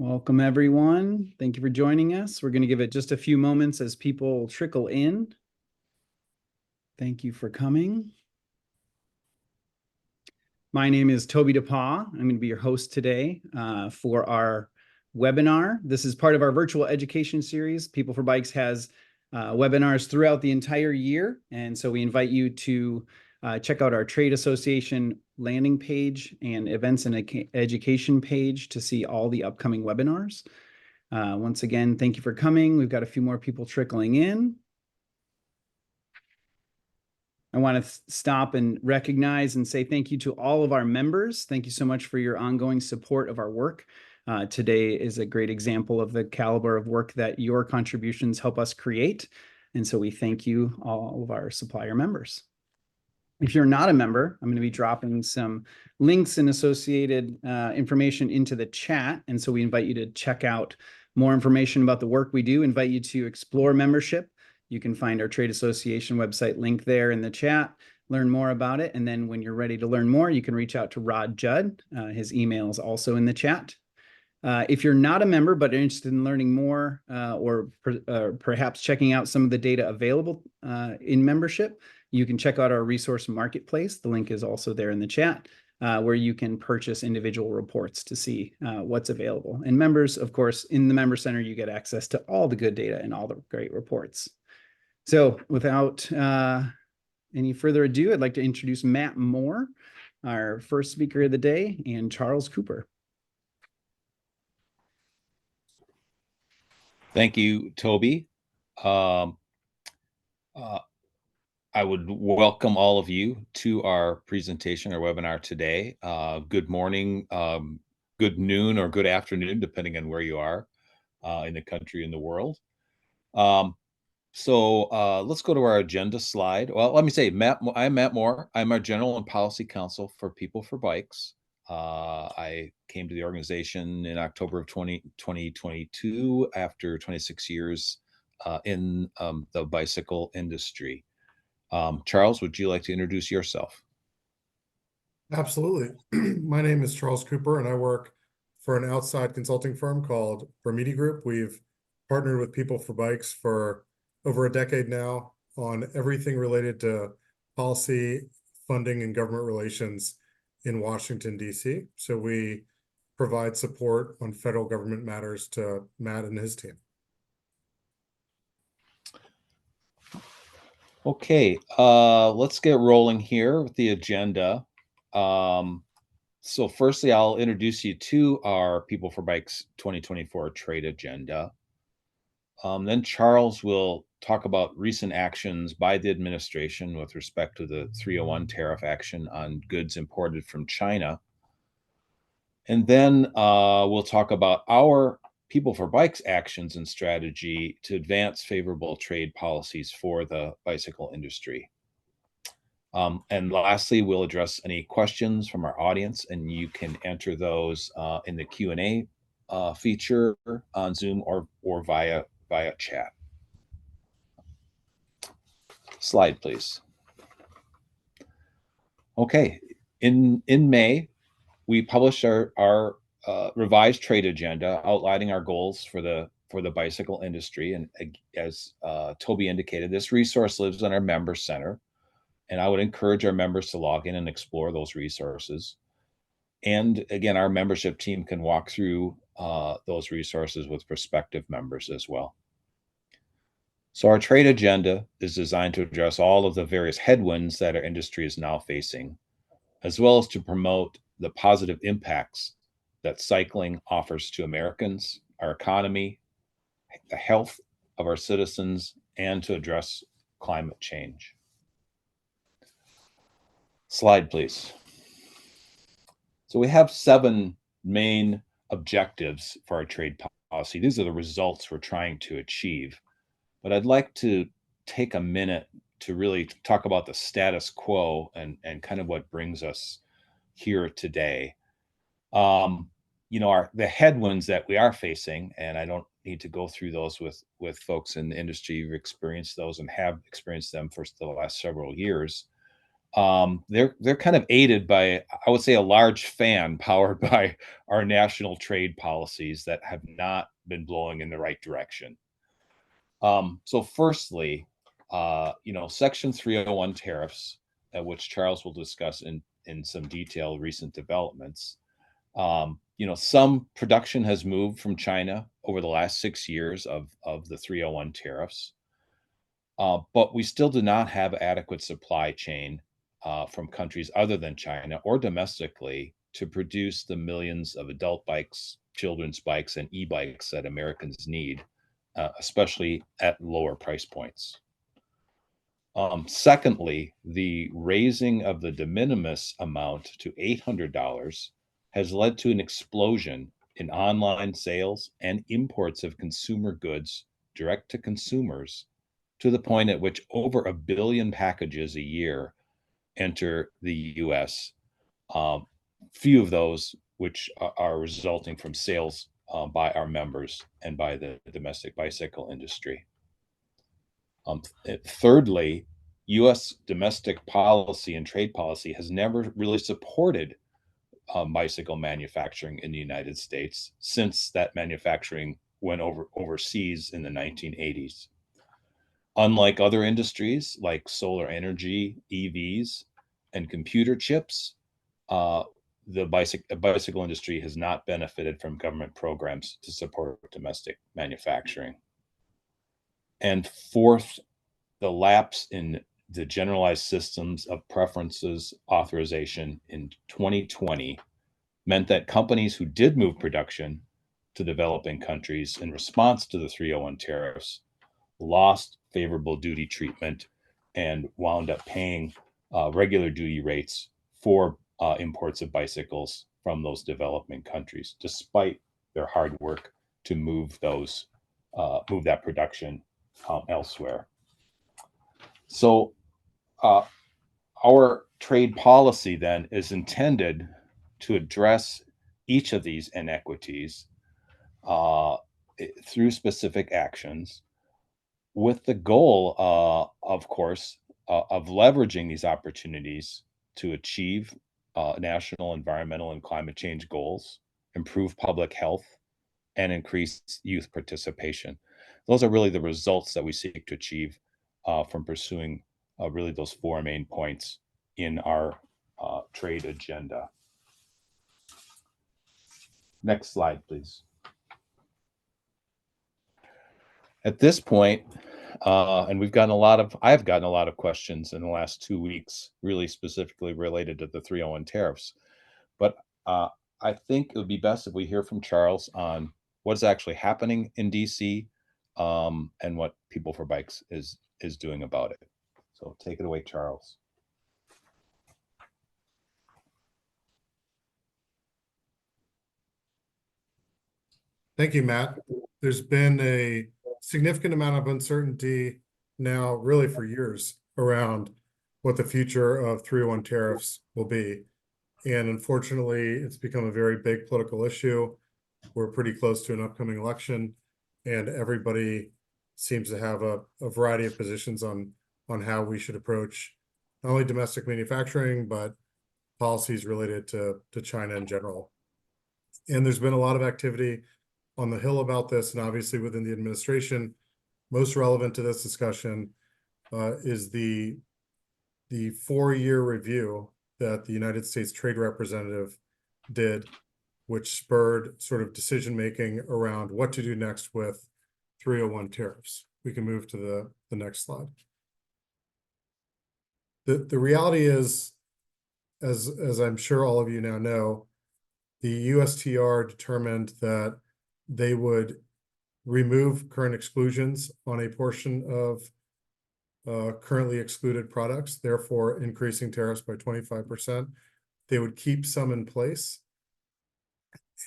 Welcome, everyone. Thank you for joining us. We're going to give it just a few moments as people trickle in. Thank you for coming. My name is Toby DePaw. I'm going to be your host today for our webinar. This is part of our virtual education series. People4Bikes has webinars throughout the entire year, and so we invite you to check out our trade association landing page and events and education page to see all the upcoming webinars. Once again, thank you for coming. We've got a few more people trickling in. I want to stop and recognize and say thank you to all of our members. Thank you so much for your ongoing support of our work. Today is a great example of the caliber of work that your contributions help us create. And so we thank you, all of our supplier members. If you're not a member, I'm going to be dropping some links and associated information into the chat. And so we invite you to check out more information about the work we do, invite you to explore membership. You can find our trade association website link there in the chat, learn more about it. And then when you're ready to learn more, you can reach out to Rod Judd. His email is also in the chat. If you're not a member but are interested in learning more or perhaps checking out some of the data available in membership, you can check out our resource marketplace. The link is also there in the chat, where you can purchase individual reports to see what's available. And members, of course, in the Member Center, you get access to all the good data and all the great reports. So without any further ado, I'd like to introduce Matt Moore, our first speaker of the day, and Charles Cooper. Thank you, Toby. I would welcome all of you to our presentation or webinar today. Good morning, good noon, or good afternoon, depending on where you are in the country and the world. So let's go to our agenda slide. Well, let me say, I'm Matt Moore. I'm our General and Policy Counsel for People4Bikes. I came to the organization in October of 2022 after 26 years in the bicycle industry. Charles, would you like to introduce yourself? Absolutely. My name is Charles Cooper, and I work for an outside consulting firm called Bermidi Group. We've partnered with People4Bikes for over a decade now on everything related to policy, funding, and government relations in Washington, D.C. So we provide support on federal government matters to Matt and his team. Okay, let's get rolling here with the agenda. So firstly, I'll introduce you to our People4Bikes 2024 trade agenda. Then Charles will talk about recent actions by the administration with respect to the 301 tariff action on goods imported from China. And then we'll talk about our People4Bikes actions and strategy to advance favorable trade policies for the bicycle industry. And lastly, we'll address any questions from our audience, and you can enter those in the Q&A feature on Zoom or via chat. Slide, please. Okay, in May, we published our revised trade agenda outlining our goals for the bicycle industry. And as Toby indicated, this resource lives in our member center, and I would encourage our members to log in and explore those resources. And again, our membership team can walk through those resources with prospective members as well. So our trade agenda is designed to address all of the various headwinds that our industry is now facing, as well as to promote the positive impacts that cycling offers to Americans, our economy, the health of our citizens, and to address climate change. Slide, please. So we have 7 main objectives for our trade policy. These are the results we're trying to achieve. But I'd like to take a minute to really talk about the status quo and kind of what brings us here today. You know, the headwinds that we are facing, and I don't need to go through those with folks in the industry who've experienced those and have experienced them for the last several years, They're kind of aided by, I would say, a large fan powered by our national trade policies that have not been blowing in the right direction. So firstly, Section 301 tariffs, which Charles will discuss in some detail, recent developments. Some production has moved from China over the last 6 years of the 301 tariffs, but we still do not have adequate supply chain from countries other than China or domestically to produce the millions of adult bikes, children's bikes, and e-bikes that Americans need, especially at lower price points. Secondly, the raising of the de minimis amount to $800 has led to an explosion in online sales and imports of consumer goods direct to consumers, to the point at which over 1 billion packages a year enter the US. Few of those which are resulting from sales by our members and by the domestic bicycle industry. Thirdly, US domestic policy and trade policy has never really supported bicycle manufacturing in the United States since that manufacturing went overseas in the 1980s. Unlike other industries like solar energy, EVs, and computer chips, the bicycle industry has not benefited from government programs to support domestic manufacturing. And fourth, the lapse in the generalized systems of preferences authorization in 2020 meant that companies who did move production to developing countries in response to the 301 tariffs lost favorable duty treatment and wound up paying regular duty rates for imports of bicycles from those developing countries, despite their hard work to move that production elsewhere. So our trade policy then is intended to address each of these inequities through specific actions, with the goal, of course, of leveraging these opportunities to achieve national environmental and climate change goals, improve public health, and increase youth participation. Those are really the results that we seek to achieve from pursuing really those 4 main points in our trade agenda. Next slide, please. At this point, and I've gotten a lot of questions in the last 2 weeks, really specifically related to the 301 tariffs. But I think it would be best if we hear from Charles on what's actually happening in DC and what People4Bikes is doing about it. So take it away, Charles. Thank you, Matt. There's been a significant amount of uncertainty now, really for years, around what the future of 301 tariffs will be. And unfortunately, it's become a very big political issue. We're pretty close to an upcoming election, and everybody seems to have a variety of positions on how we should approach not only domestic manufacturing, but policies related to China in general. And there's been a lot of activity on the Hill about this, and obviously within the administration. Most relevant to this discussion is the 4-year review that the United States Trade Representative did, which spurred sort of decision-making around what to do next with 301 tariffs. We can move to the next slide. The reality is, as I'm sure all of you now know, the USTR determined that they would remove current exclusions on a portion of currently excluded products, therefore increasing tariffs by 25%. They would keep some in place.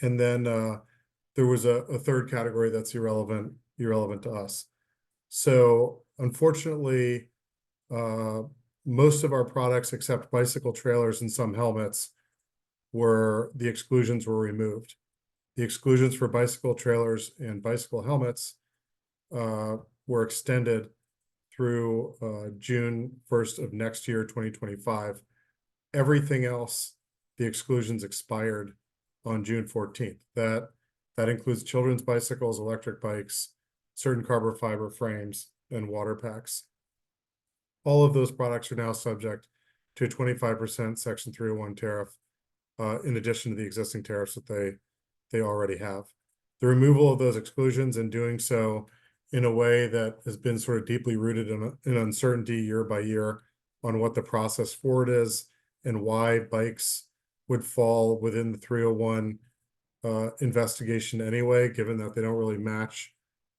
And then there was a third category that's irrelevant to us. So unfortunately, most of our products, except bicycle trailers and some helmets, the exclusions were removed. The exclusions for bicycle trailers and bicycle helmets were extended through June 1st of next year, 2025. Everything else, the exclusions expired on June 14th. That includes children's bicycles, electric bikes, certain carbon fiber frames, and water packs. All of those products are now subject to a 25% Section 301 tariff, in addition to the existing tariffs that they already have. The removal of those exclusions and doing so in a way that has been sort of deeply rooted in uncertainty year by year on what the process forward is and why bikes would fall within the 301 investigation anyway, given that they don't really match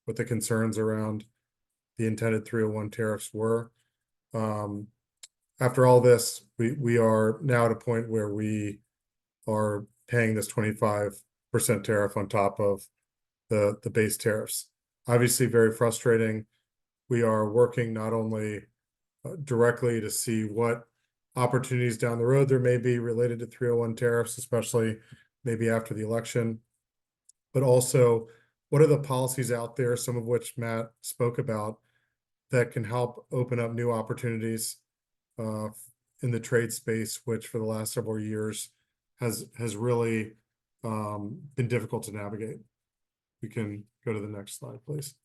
what the concerns around the intended 301 tariffs were. After all this, we are now at a point where we are paying this 25% tariff on top of the base tariffs. Obviously, very frustrating. We are working not only directly to see what opportunities down the road there may be related to 301 tariffs, especially maybe after the election, but also what are the policies out there, some of which Matt spoke about, that can help open up new opportunities in the trade space, which for the last several years has really been difficult to navigate. We can go to the next slide, please.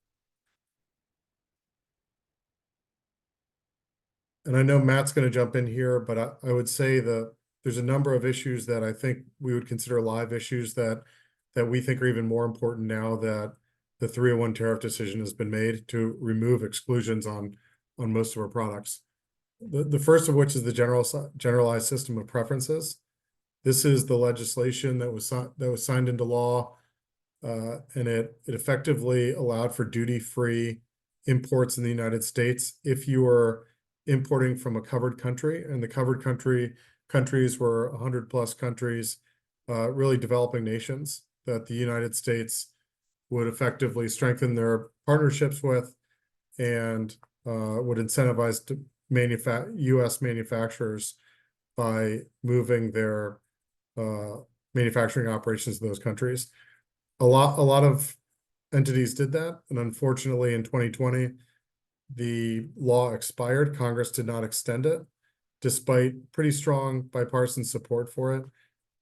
And I know Matt's going to jump in here, but I would say that there's a number of issues that I think we would consider live issues that we think are even more important now that the 301 tariff decision has been made to remove exclusions on most of our products. The first of which is the generalized system of preferences. This is the legislation that was signed into law, and it effectively allowed for duty-free imports in the United States if you were importing from a covered country, and the covered countries were 100+ countries, really developing nations that the United States would effectively strengthen their partnerships with and would incentivize U.S. manufacturers by moving their manufacturing operations to those countries. A lot of entities did that, and unfortunately in 2020, the law expired. Congress did not extend it, despite pretty strong bipartisan support for it.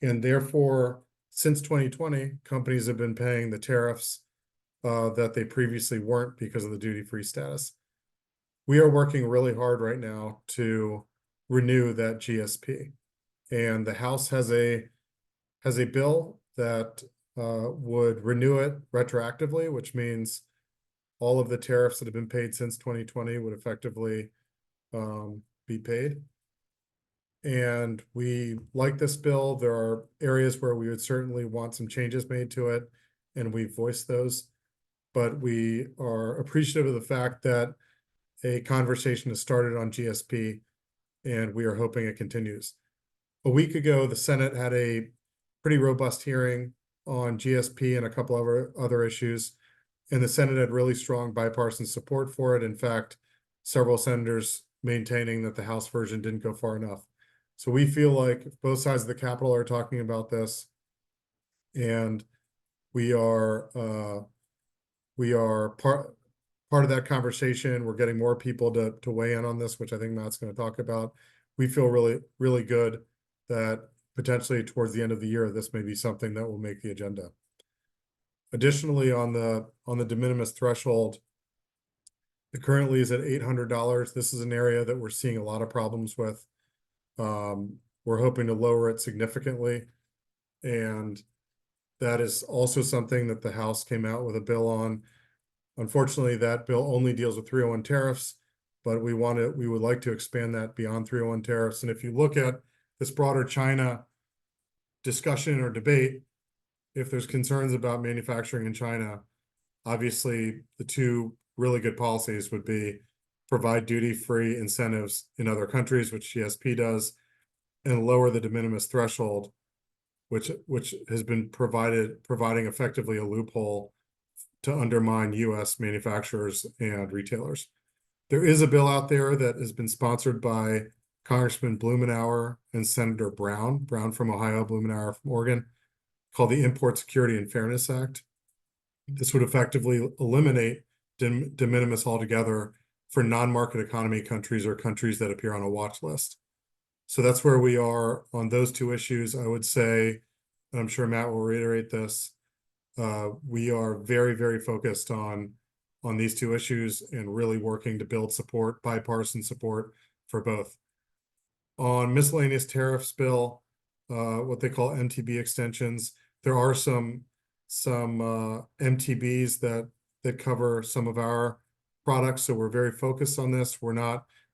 And therefore, since 2020, companies have been paying the tariffs that they previously weren't because of the duty-free status. We are working really hard right now to renew that GSP. And the House has a bill that would renew it retroactively, which means all of the tariffs that have been paid since 2020 would effectively be paid. And we like this bill. There are areas where we would certainly want some changes made to it, and we've voiced those. But we are appreciative of the fact that a conversation has started on GSP, and we are hoping it continues. A week ago, the Senate had a pretty robust hearing on GSP and a couple of other issues, and the Senate had really strong bipartisan support for it. In fact, several senators maintaining that the House version didn't go far enough. So we feel like both sides of the Capitol are talking about this, and we are part of that conversation. We're getting more people to weigh in on this, which I think Matt's going to talk about. We feel really, really good that potentially towards the end of the year, this may be something that will make the agenda. Additionally, on the de minimis threshold, it currently is at $800. This is an area that we're seeing a lot of problems with. We're hoping to lower it significantly, and that is also something that the House came out with a bill on. Unfortunately, that bill only deals with 301 tariffs, but we would like to expand that beyond 301 tariffs. And if you look at this broader China discussion or debate, if there's concerns about manufacturing in China, obviously the two really good policies would be provide duty-free incentives in other countries, which GSP does, and lower the de minimis threshold, which has been providing effectively a loophole to undermine U.S. manufacturers and retailers. There is a bill out there that has been sponsored by Congressman Blumenauer and Senator Brown from Ohio, Blumenauer from Oregon, called the Import Security and Fairness Act. This would effectively eliminate de minimis altogether for non-market economy countries or countries that appear on a watch list. So that's where we are on those two issues. I would say, and I'm sure Matt will reiterate this, we are very, very focused on these two issues and really working to build support, bipartisan support for both. On miscellaneous tariffs bill, what they call MTB extensions, there are some MTBs that cover some of our products, so we're very focused on this.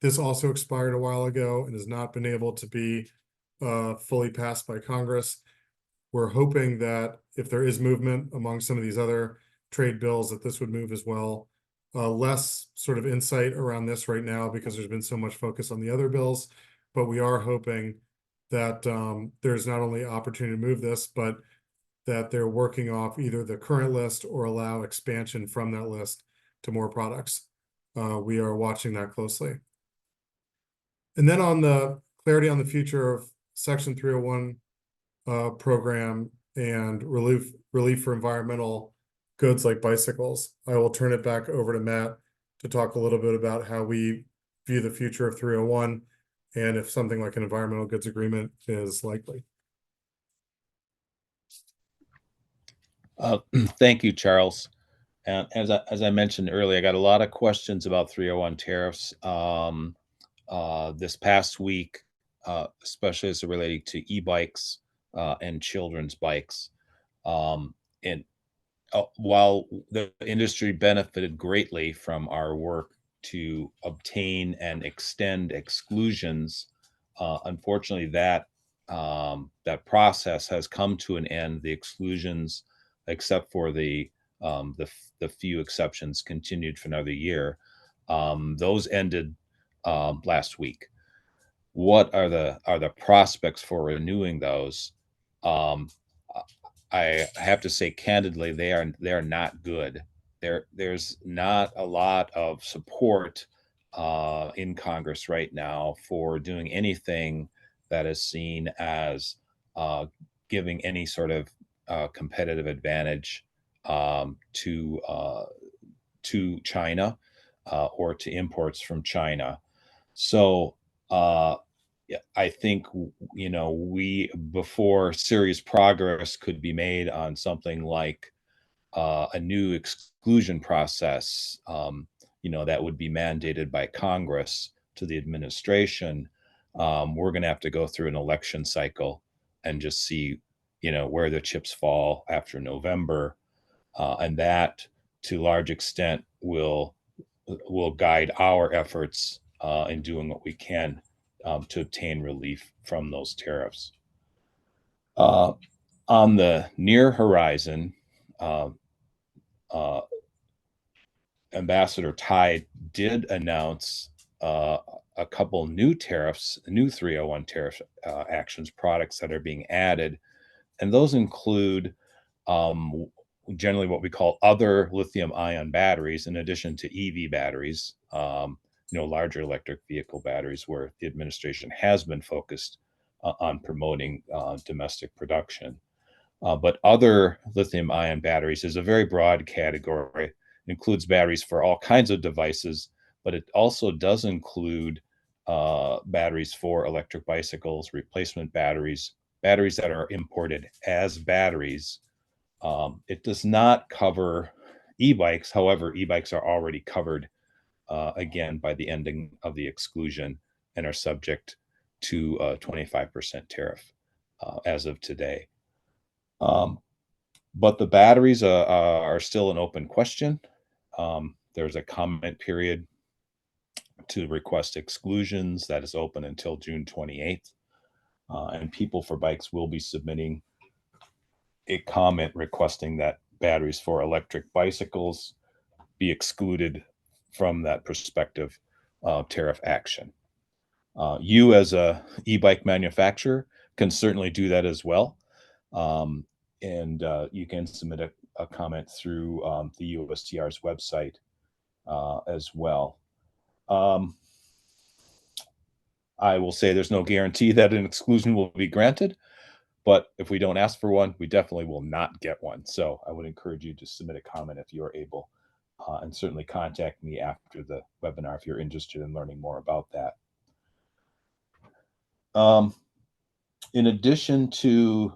This also expired a while ago and has not been able to be fully passed by Congress. We're hoping that if there is movement among some of these other trade bills, that this would move as well. Less sort of insight around this right now because there's been so much focus on the other bills, but we are hoping that there's not only opportunity to move this, but that they're working off either the current list or allow expansion from that list to more products. We are watching that closely. And then on the clarity on the future of Section 301 program and relief for environmental goods like bicycles, I will turn it back over to Matt to talk a little bit about how we view the future of 301 and if something like an environmental goods agreement is likely. Thank you, Charles. And as I mentioned earlier, I got a lot of questions about 301 tariffs this past week, especially as it related to e-bikes and children's bikes. And while the industry benefited greatly from our work to obtain and extend exclusions, unfortunately, that process has come to an end. The exclusions, except for the few exceptions, continued for another year. Those ended last week. What are the prospects for renewing those? I have to say candidly, they are not good. There's not a lot of support in Congress right now for doing anything that is seen as giving any sort of competitive advantage to China or to imports from China. So I think, before serious progress could be made on something like a new exclusion process, that would be mandated by Congress to the administration, we're going to have to go through an election cycle and just see, where the chips fall after November. And that, to a large extent, will guide our efforts in doing what we can to obtain relief from those tariffs. On the near horizon, Ambassador Tai did announce a couple new tariffs, new 301 tariff actions, products that are being added. And those include generally what we call other lithium ion batteries, in addition to EV batteries, larger electric vehicle batteries, where the administration has been focused on promoting domestic production. But other lithium ion batteries is a very broad category. It includes batteries for all kinds of devices, but it also does include batteries for electric bicycles, replacement batteries, batteries that are imported as batteries. It does not cover e-bikes. However, e-bikes are already covered again by the ending of the exclusion and are subject to a 25% tariff as of today. But the batteries are still an open question. There's a comment period to request exclusions that is open until June 28th. And PeopleForBikes will be submitting a comment requesting that batteries for electric bicycles be excluded from that prospective tariff action. You, as a e-bike manufacturer, can certainly do that as well. And you can submit a comment through the USTR's website as well. I will say there's no guarantee that an exclusion will be granted, but if we don't ask for one, we definitely will not get one. So I would encourage you to submit a comment if you are able. and certainly contact me after the webinar if you're interested in learning more about that. In addition to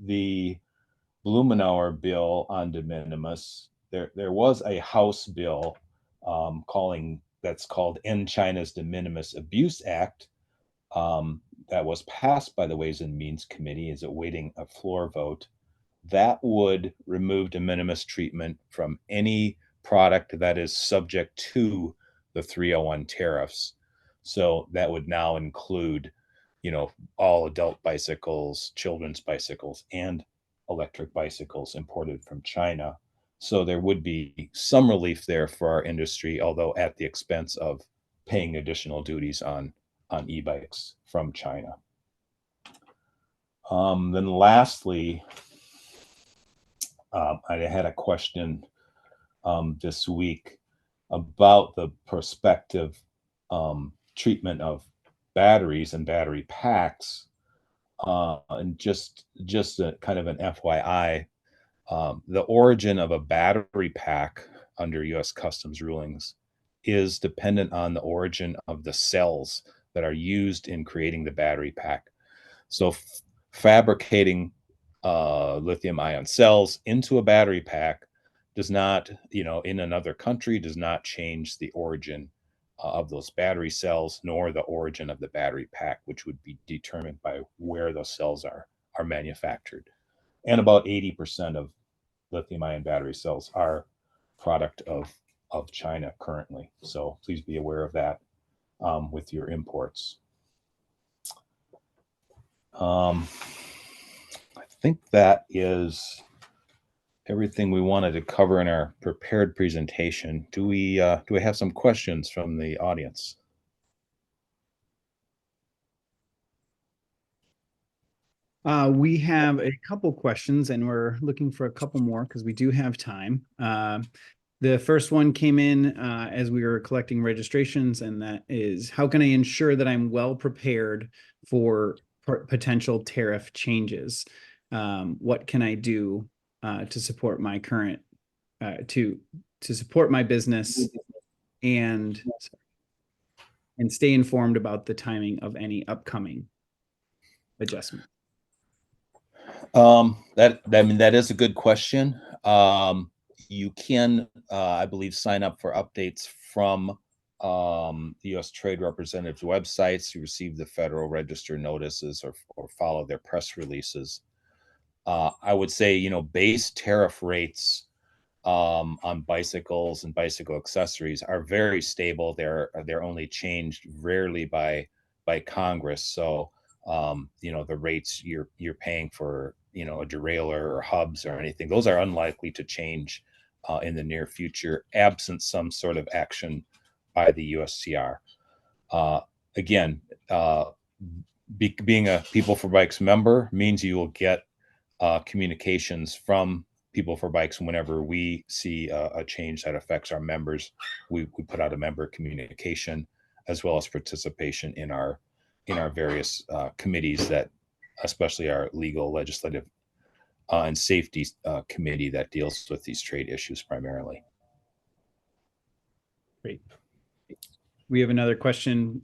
the Blumenauer bill on de minimis, there was a House bill that's called End China's De Minimis Abuse Act that was passed by the Ways and Means Committee, is awaiting a floor vote. That would remove de minimis treatment from any product that is subject to the 301 tariffs. So that would now include, all adult bicycles, children's bicycles, and electric bicycles imported from China. So there would be some relief there for our industry, although at the expense of paying additional duties on e-bikes from China. Then lastly, I had a question this week about the prospective treatment of batteries and battery packs. And just a kind of an FYI, the origin of a battery pack under U.S. Customs rulings is dependent on the origin of the cells that are used in creating the battery pack. So fabricating lithium ion cells into a battery pack does not, in another country, does not change the origin of those battery cells, nor the origin of the battery pack, which would be determined by where those cells are manufactured. And about 80% of lithium ion battery cells are product of China currently. So please be aware of that with your imports. I think that is everything we wanted to cover in our prepared presentation. Do we have some questions from the audience? We have a couple questions, and we're looking for a couple more because we do have time. The first one came in as we were collecting registrations, and that is, how can I ensure that I'm well prepared for potential tariff changes? What can I do to support my current to support my business and stay informed about the timing of any upcoming adjustment? That is a good question. You can, I believe, sign up for updates from the U.S. Trade Representative's websites to receive the Federal Register notices or follow their press releases. I would say, base tariff rates on bicycles and bicycle accessories are very stable. They're only changed rarely by Congress. So the rates you're paying for a derailleur or hubs or anything, those are unlikely to change in the near future, absent some sort of action by the USTR. Again, being a PeopleForBikes member means you will get communications from PeopleForBikes whenever we see a change that affects our members. We put out a member communication, as well as participation in our various committees, that especially our legal, legislative, and safety committee that deals with these trade issues primarily. Great. We have another question.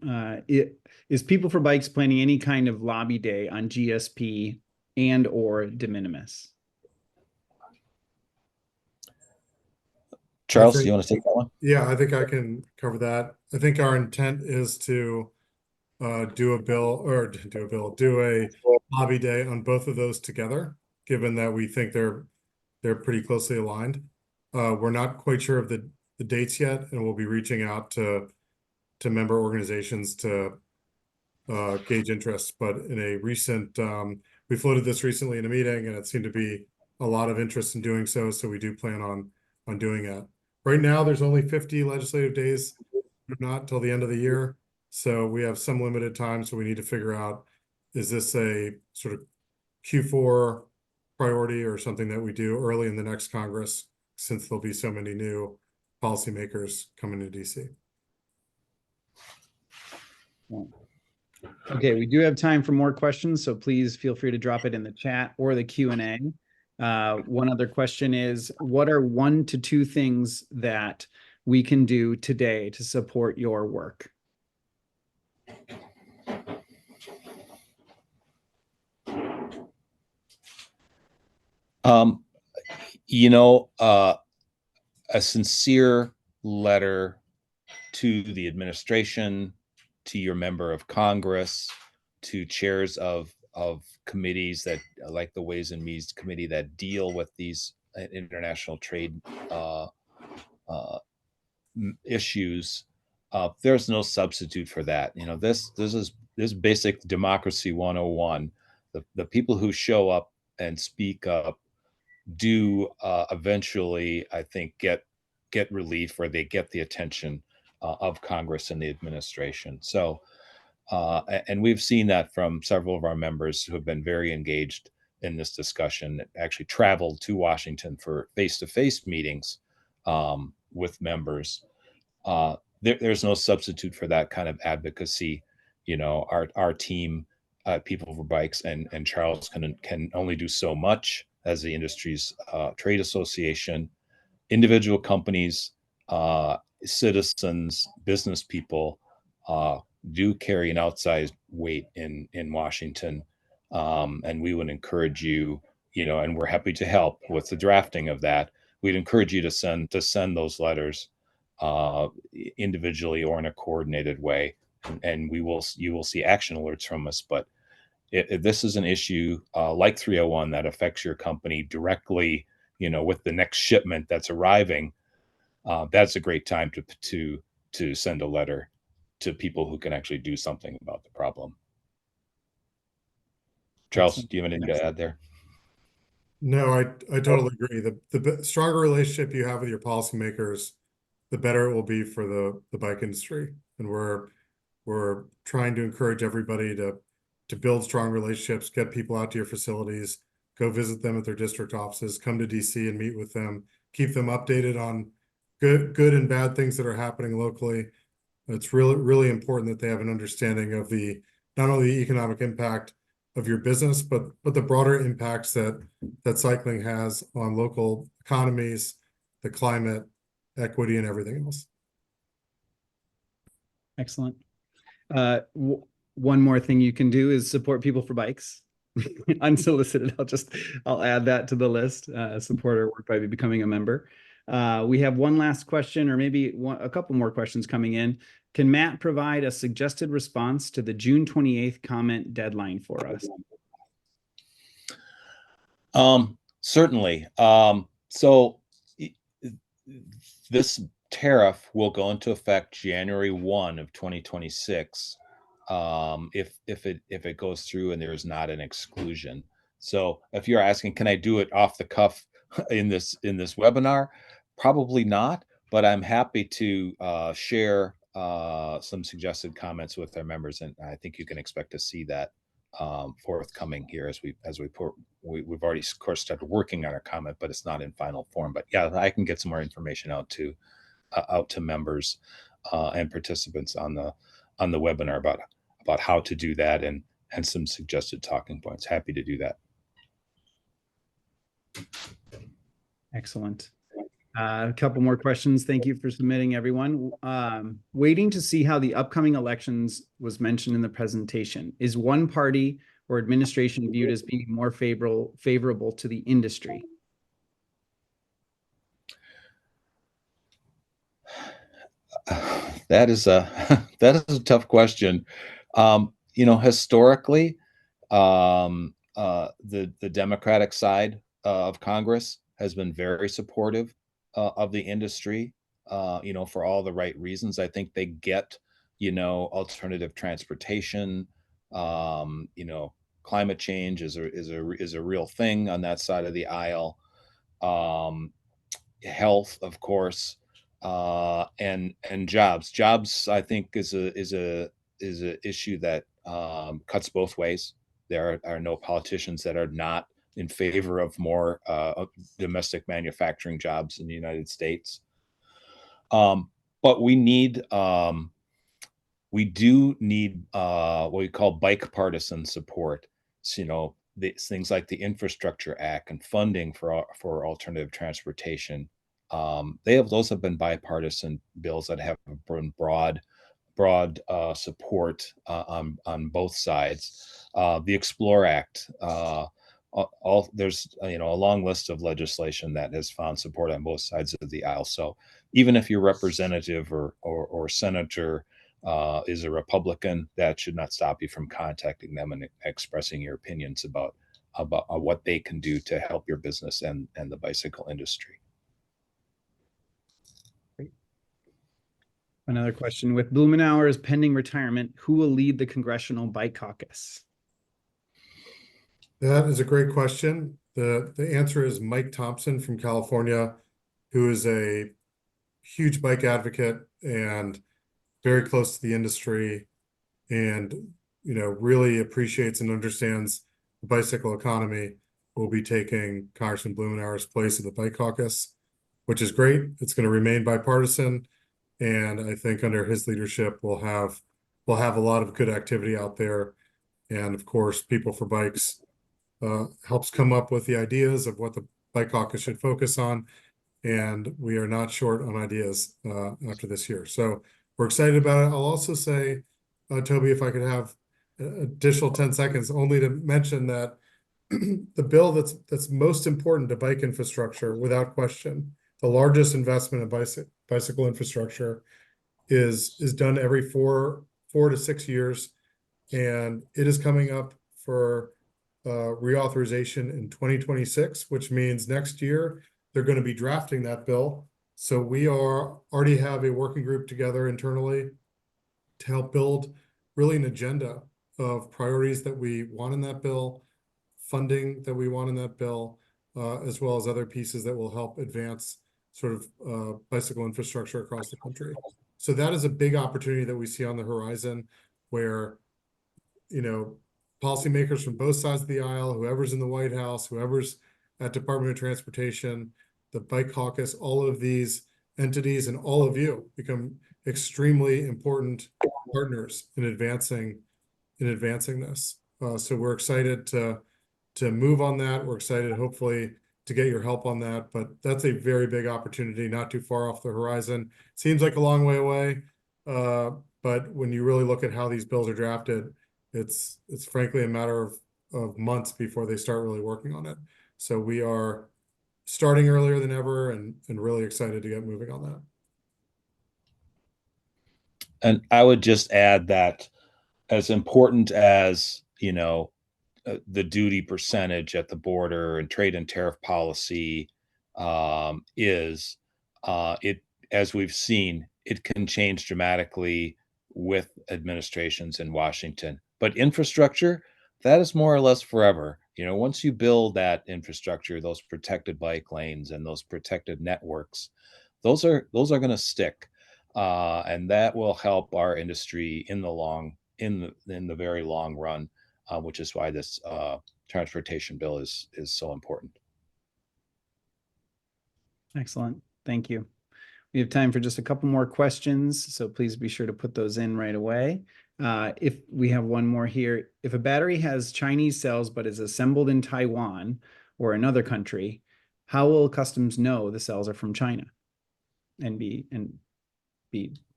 Is PeopleForBikes planning any kind of lobby day on GSP and or de minimis? Charles, do you want to take that one? Yeah, I think I can cover that. I think our intent is to do a lobby day on both of those together, given that we think they're pretty closely aligned. We're not quite sure of the dates yet, and we'll be reaching out to member organizations to gauge interest. But in a recent, we floated this recently in a meeting, and it seemed to be a lot of interest in doing so. So we do plan on doing it. Right now, there's only 50 legislative days, not till the end of the year. So we have some limited time. So we need to figure out, is this a sort of Q4 priority or something that we do early in the next Congress, since there'll be so many new policymakers coming to DC. Okay, we do have time for more questions, so please feel free to drop it in the chat or the Q&A. One other question is, what are 1 to 2 things that we can do today to support your work? You know, a sincere letter to the administration, to your member of Congress, to chairs of committees that, like the Ways and Means Committee, that deal with these international trade issues. There's no substitute for that. You know, this is basic democracy 101. The people who show up and speak up do eventually, I think, get relief, or they get the attention of Congress and the administration. So, and we've seen that from several of our members who have been very engaged in this discussion, actually traveled to Washington for face-to-face meetings with members. There's no substitute for that kind of advocacy. You know, our team, People for Bikes, and Charles can only do so much as the industry's trade association. Individual companies, citizens, business people do carry an outsized weight in Washington, and we would encourage you, you know, and we're happy to help with the drafting of that. We'd encourage you to send those letters individually or in a coordinated way, and you will see action alerts from us. But if this is an issue like 301 that affects your company directly, you know, with the next shipment that's arriving, that's a great time to send a letter to people who can actually do something about the problem. Charles, Excellent. do you have anything to add there? No, I totally agree. The stronger relationship you have with your policymakers, the better it will be for the bike industry. And we're trying to encourage everybody to build strong relationships, get people out to your facilities, go visit them at their district offices, come to DC and meet with them, keep them updated on good and bad things that are happening locally. It's really important that they have an understanding of not only the economic impact of your business, but the broader impacts that cycling has on local economies, the climate, equity, and everything else. Excellent. One more thing you can do is support People for Bikes. Unsolicited. I'll add that to the list. Support our work by becoming a member. We have one last question, or maybe a couple more questions coming in. Can Matt provide a suggested response to the June 28th comment deadline for us? Certainly. So this tariff will go into effect January 1 of 2026. If it goes through and there is not an exclusion. So if you're asking, can I do it off the cuff in this webinar? Probably not, but I'm happy to share some suggested comments with our members, and I think you can expect to see that forthcoming here as we've already, of course, started working on our comment, but it's not in final form. But yeah, I can get some more information out to members and participants on the webinar about how to do that and some suggested talking points. Happy to do that. Excellent. A couple more questions. Thank you for submitting, everyone. Waiting to see how the upcoming elections was mentioned in the presentation. Is one party or administration viewed as being more favorable to the industry? That is a tough question. You know, historically, the Democratic side of Congress has been very supportive of the industry, you know, for all the right reasons. I think they get, you know, alternative transportation, you know, climate change is a real thing on that side of the aisle. Health, of course, and jobs. Jobs, I think, is a issue that cuts both ways. There are no politicians that are not in favor of more domestic manufacturing jobs in the United States. But we do need what we call bike partisan support. So, you know, things like the Infrastructure Act and funding for alternative transportation. Those have been bipartisan bills that have been broad support on both sides. The Explore Act, there's a long list of legislation that has found support on both sides of the aisle. So even if your representative or senator is a Republican, that should not stop you from contacting them and expressing your opinions about what they can do to help your business and the bicycle industry. Great. Another question: with Blumenauer's pending retirement, who will lead the Congressional Bike Caucus? That is a great question. The answer is Mike Thompson from California, who is a huge bike advocate and very close to the industry, and really appreciates and understands the bicycle economy. Will be taking Congressman Blumenauer's place in the Bike Caucus, which is great. It's going to remain bipartisan, and I think under his leadership we'll have a lot of good activity out there. And of course, People for Bikes helps come up with the ideas of what the Bike Caucus should focus on, and we are not short on ideas after this year. So we're excited about it. I'll also say, Toby, if I could have an additional 10 seconds, only to mention that the bill that's most important to bike infrastructure, without question, the largest investment in bicycle infrastructure is done every 4 to 6 years, and it is coming up for reauthorization in 2026, which means next year they're going to be drafting that bill. So we already have a working group together internally to help build really an agenda of priorities that we want in that bill, funding that we want in that bill, as well as other pieces that will help advance sort of bicycle infrastructure across the country. So that is a big opportunity that we see on the horizon, where policymakers from both sides of the aisle, whoever's in the White House, whoever's at Department of Transportation, the Bike Caucus, all of these entities and all of you become extremely important partners in advancing this. So we're excited to move on that. We're excited, hopefully, to get your help on that. But that's a very big opportunity, not too far off the horizon. Seems like a long way away, but when you really look at how these bills are drafted, it's frankly a matter of months before they start really working on it. So we are starting earlier than ever, and really excited to get moving on that. And I would just add that, as important as the duty percentage at the border and trade and tariff policy is, it, as we've seen, it can change dramatically with administrations in Washington. But infrastructure, that is more or less forever. Once you build that infrastructure, those protected bike lanes and those protected networks, those are going to stick, and that will help our industry in the very long run, which is why this transportation bill is so important. Excellent. Thank you. We have time for just a couple more questions, so please be sure to put those in right away. If we have one more here: if a battery has Chinese cells but is assembled in Taiwan or another country, how will customs know the cells are from China and be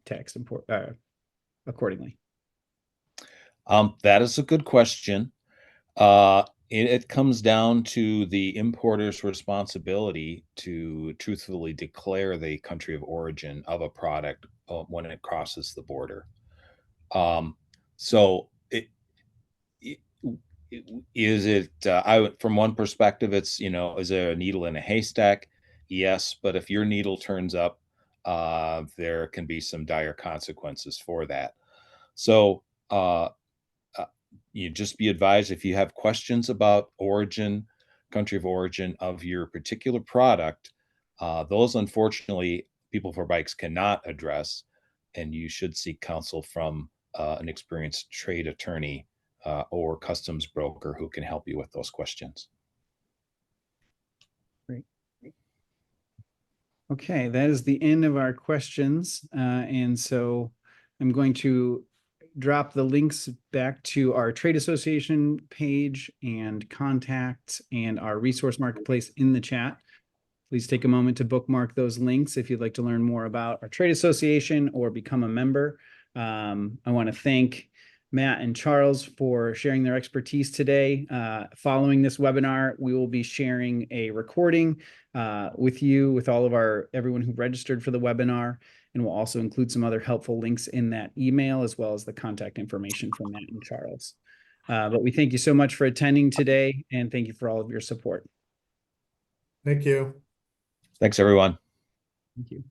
taxed accordingly? That is a good question. It comes down to the importer's responsibility to truthfully declare the country of origin of a product when it crosses the border. So from one perspective, it's, is there a needle in a haystack? Yes, but if your needle turns up, there can be some dire consequences for that. So you just be advised, if you have questions about country of origin of your particular product, those, unfortunately, People for Bikes cannot address, and you should seek counsel from an experienced trade attorney or customs broker who can help you with those questions. Great. Okay, that is the end of our questions. And so I'm going to drop the links back to our trade association page and contacts and our resource marketplace in the chat. Please take a moment to bookmark those links if you'd like to learn more about our trade association or become a member. I want to thank Matt and Charles for sharing their expertise today. Following this webinar, we will be sharing a recording with you, with everyone who registered for the webinar, and we'll also include some other helpful links in that email, as well as the contact information from Matt and Charles. But we thank you so much for attending today, and thank you for all of your support. Thank you. Thanks, everyone. Thank you.